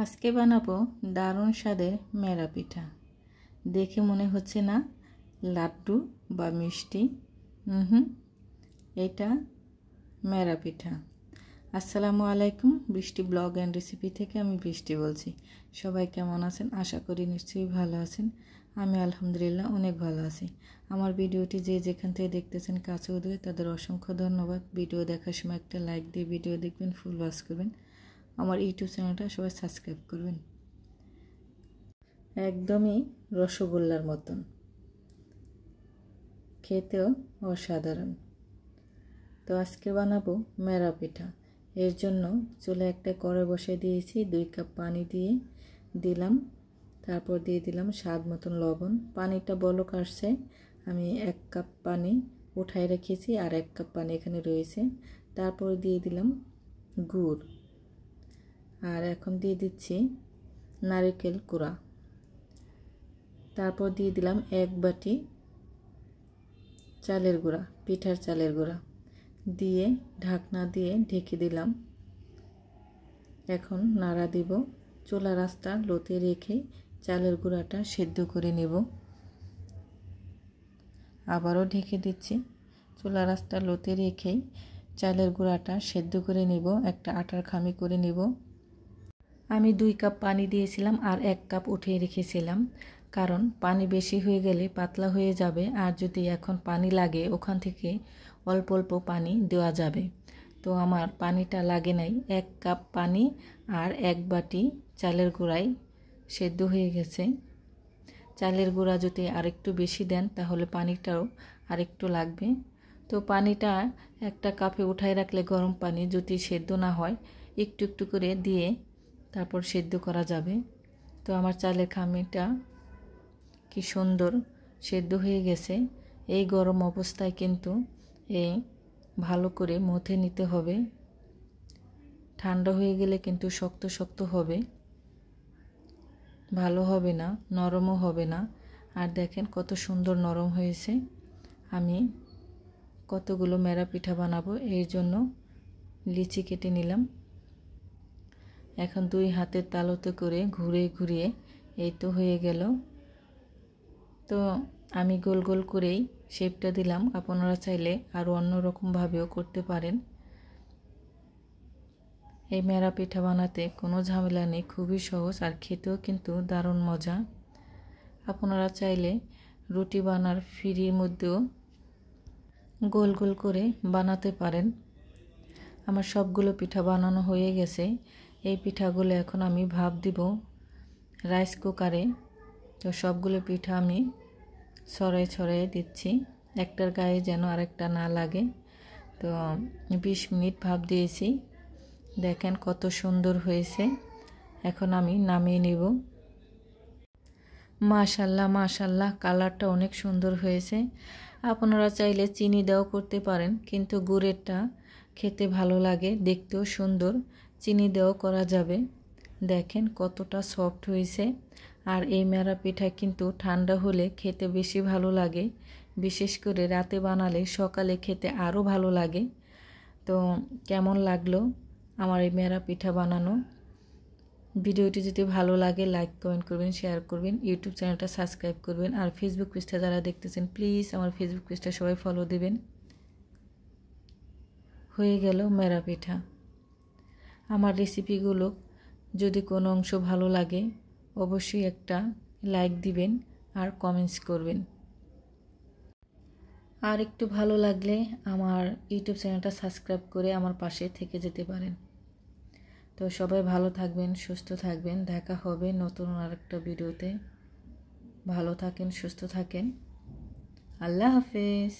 আজকে বানাবো দারুণ স্বাদের মেরা পিঠা। দেখে মনে হচ্ছে না লাড্ডু বা মিষ্টি, এটা মেরা পিঠা। আসসালামু আলাইকুম, বৃষ্টি ব্লগ অ্যান্ড রেসিপি থেকে আমি বৃষ্টি বলছি। সবাই কেমন আছেন? আশা করি নিশ্চয়ই ভালো আছেন। আমি আলহামদুলিল্লাহ অনেক ভালো আছি। আমার ভিডিওটি যে যেখান থেকে দেখতেছেন কাছে ও দূরে তাদের অসংখ্য ধন্যবাদ। ভিডিও দেখার সময় একটা লাইক দিয়ে ভিডিও দেখবেন, ফুল ওয়াচ করবেন। আমার ইউটিউব চ্যানেলটা সবাই সাবস্ক্রাইব করবেন। একদমই রসগোল্লার মতন, খেতেও অসাধারণ। তো আজকে বানাবো মেরা পিঠা। এর জন্য চুলে একটা কড়াই বসিয়ে দিয়েছি, 2 কাপ পানি দিয়ে দিলাম, তারপর দিয়ে দিলাম স্বাদ মতন লবণ। পানিটা বলক আসছে, আমি 1 কাপ পানি উঠায় রেখেছি আর 1 কাপ পানি এখানে রয়েছে। তারপর দিয়ে দিলাম গুড়, আর এখন দিয়ে দিচ্ছি নারকেল কুড়া। তারপর দিয়ে দিলাম 1 বাটি চালের গুঁড়া, পিঠার চালের গুঁড়া দিয়ে ঢাকনা দিয়ে ঢেকে দিলাম। এখন নাড়া দিব। চুলার আঁচটা লোতে রেখে চালের গুঁড়াটা সেদ্ধ করে নেব। আবারও ঢেকে দিচ্ছি। চুলার আঁচটা লোতে রেখেই চালের গুঁড়াটা সেদ্ধ করে নেব, একটা আটার খামি করে নেব। আমি 2 কাপ পানি দিয়েছিলাম আর 1 কাপ উঠিয়ে রেখেছিলাম, কারণ পানি বেশি হয়ে গেলে পাতলা হয়ে যাবে, আর যদি এখন পানি লাগে ওখান থেকে অল্প অল্প পানি দেওয়া যাবে। তো আমার পানিটা লাগে নাই, 1 কাপ পানি আর 1 বাটি চালের গুঁড়াই সেদ্ধ হয়ে গেছে। চালের গুঁড়া যদি আরেকটু বেশি দেন তাহলে পানিটাও আরেকটু লাগবে। তো পানিটা একটা কাপে উঠায় রাখলে গরম পানি যদি সেদ্ধ না হয় একটু একটু করে দিয়ে তারপর সেদ্ধ করা যাবে। তো আমার চালের খামিটা কি সুন্দর সেদ্ধ হয়ে গেছে। এই গরম অবস্থায় কিন্তু এই ভালো করে মথে নিতে হবে, ঠান্ডা হয়ে গেলে কিন্তু শক্ত শক্ত হবে, ভালো হবে না, নরমও হবে না। আর দেখেন কত সুন্দর নরম হয়েছে। আমি কতগুলো মেরা পিঠা বানাবো, এই জন্য লিচি কেটে নিলাম। এখন 2 হাতের তালুতে করে ঘুরিয়ে ঘুরিয়ে এই তো হয়ে গেল। তো আমি গোল গোল করেই শেপটা দিলাম, আপনারা চাইলে আরও অন্যরকমভাবেও করতে পারেন। এই মেরা পিঠা বানাতে কোনো ঝামেলা নেই, খুবই সহজ, আর খেতেও কিন্তু দারুণ মজা। আপনারা চাইলে রুটি বানার ফিরির মধ্যেও গোল গোল করে বানাতে পারেন। আমার সবগুলো পিঠা বানানো হয়ে গেছে। এই পিঠাগুলো এখন আমি ভাপ দিব রাইস কুকারে। তো সবগুলো পিঠা আমি ছড়াই ছড়াই দিচ্ছি, একটার গায়ে যেন আরেকটা না লাগে। তো 20 মিনিট ভাপ দিয়েছি, দেখেন কত সুন্দর হয়েছে। এখন আমি নামিয়ে নেব। মাশাল্লাহ মাশাল্লাহ, কালারটা অনেক সুন্দর হয়েছে। আপনারা চাইলে চিনি দেওয়া করতে পারেন, কিন্তু গুড়েরটা খেতে ভালো লাগে, দেখতেও সুন্দর, চিনি দেওয়া করা যাবে। দেখেন কতটা সফট হয়েছে। আর এই মেরা পিঠা কিন্তু ঠান্ডা হলে খেতে বেশি ভালো লাগে, বিশেষ করে রাতে বানালে সকালে খেতে আরও ভালো লাগে। তো কেমন লাগলো আমার এই মেরা পিঠা বানানো? ভিডিওটি যদি ভালো লাগে লাইক কমেন্ট করবেন, শেয়ার করবেন, ইউটিউব চ্যানেলটা সাবস্ক্রাইব করবেন, আর ফেসবুক পেজটা যারা দেখতেছেন প্লিজ আমার ফেসবুক পেজটা সবাই ফলো দেবেন। হয়ে গেল মেরা পিঠা। আমার রেসিপিগুলো যদি কোনো অংশ ভালো লাগে অবশ্যই একটা লাইক দিবেন আর কমেন্টস করবেন। আর একটু ভালো লাগলে আমার ইউটিউব চ্যানেলটা সাবস্ক্রাইব করে আমার পাশে থেকে যেতে পারেন। তো সবাই ভালো থাকবেন, সুস্থ থাকবেন, দেখা হবে নতুন আরেকটা ভিডিওতে। ভালো থাকেন, সুস্থ থাকেন, আল্লাহ হাফেজ।